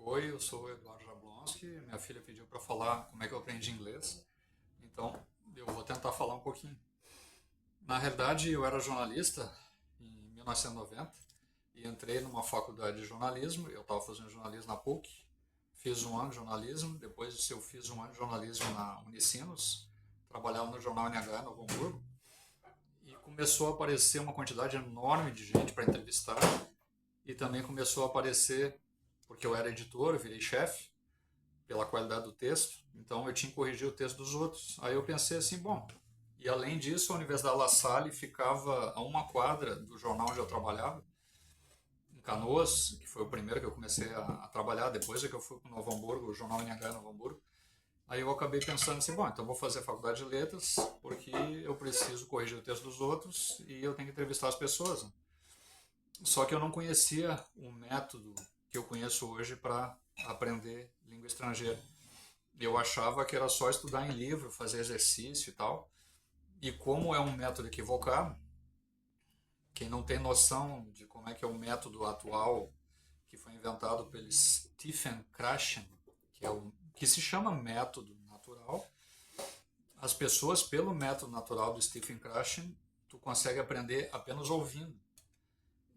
Oi, eu sou o Eduardo Jablonski. Minha filha pediu para falar como é que eu aprendi inglês, então eu vou tentar falar um pouquinho. Na realidade, eu era jornalista em 1990 e entrei numa faculdade de jornalismo. Eu estava fazendo jornalismo na PUC, fiz um ano de jornalismo. Depois disso, eu fiz um ano de jornalismo na Unicinos, trabalhava no jornal NH, Novo Hamburgo, e começou a aparecer uma quantidade enorme de gente para entrevistar. E também começou a aparecer, porque eu era editor, eu virei chefe, pela qualidade do texto, então eu tinha que corrigir o texto dos outros. Aí eu pensei assim, bom, e além disso, a Universidade La Salle ficava a uma quadra do jornal onde eu trabalhava, em Canoas, que foi o primeiro que eu comecei a trabalhar, depois é que eu fui para Novo Hamburgo, o jornal NH Novo Hamburgo. Aí eu acabei pensando assim, bom, então vou fazer a faculdade de letras, porque eu preciso corrigir o texto dos outros e eu tenho que entrevistar as pessoas, né? Só que eu não conhecia o método que eu conheço hoje para aprender língua estrangeira. Eu achava que era só estudar em livro, fazer exercício e tal. E como é um método equivocado, quem não tem noção de como é que é o método atual que foi inventado pelo Stephen Krashen, que se chama método natural, as pessoas pelo método natural do Stephen Krashen, tu consegue aprender apenas ouvindo.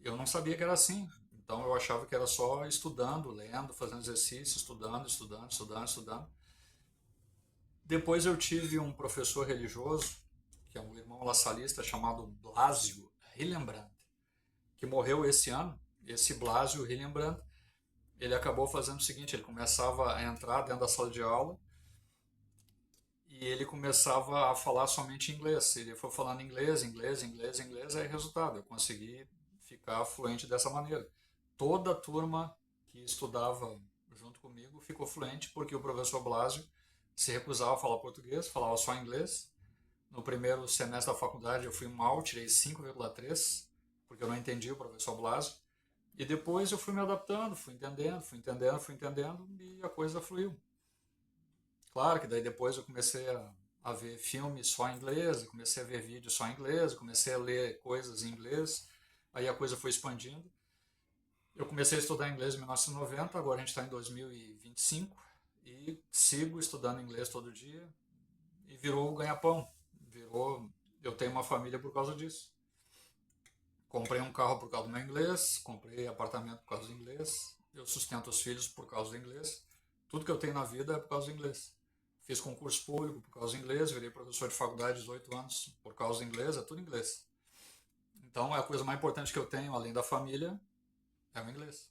Eu não sabia que era assim. Então eu achava que era só estudando, lendo, fazendo exercício, estudando, estudando, estudando, estudando. Depois eu tive um professor religioso, que é um irmão lasalista chamado Blasio Hillenbrand, que morreu esse ano. Esse Blasio Hillenbrand, ele acabou fazendo o seguinte, ele começava a entrar dentro da sala de aula e ele começava a falar somente inglês. Ele foi falando inglês, inglês, inglês, inglês, aí resultado, eu consegui ficar fluente dessa maneira. Toda a turma que estudava junto comigo ficou fluente porque o professor Blasio se recusava a falar português, falava só inglês. No primeiro semestre da faculdade eu fui mal, tirei 5,3, porque eu não entendi o professor Blasio. E depois eu fui me adaptando, fui entendendo, fui entendendo, fui entendendo e a coisa fluiu. Claro que daí depois eu comecei a ver filmes só em inglês, comecei a ver vídeos só em inglês, comecei a ler coisas em inglês, aí a coisa foi expandindo. Eu comecei a estudar inglês em 1990, agora a gente está em 2025 e sigo estudando inglês todo dia e virou o ganha-pão. Virou, eu tenho uma família por causa disso. Comprei um carro por causa do meu inglês, comprei apartamento por causa do inglês, eu sustento os filhos por causa do inglês. Tudo que eu tenho na vida é por causa do inglês. Fiz concurso público por causa do inglês, virei professor de faculdade 18 anos por causa do inglês, é tudo inglês. Então é a coisa mais importante que eu tenho, além da família, é o inglês.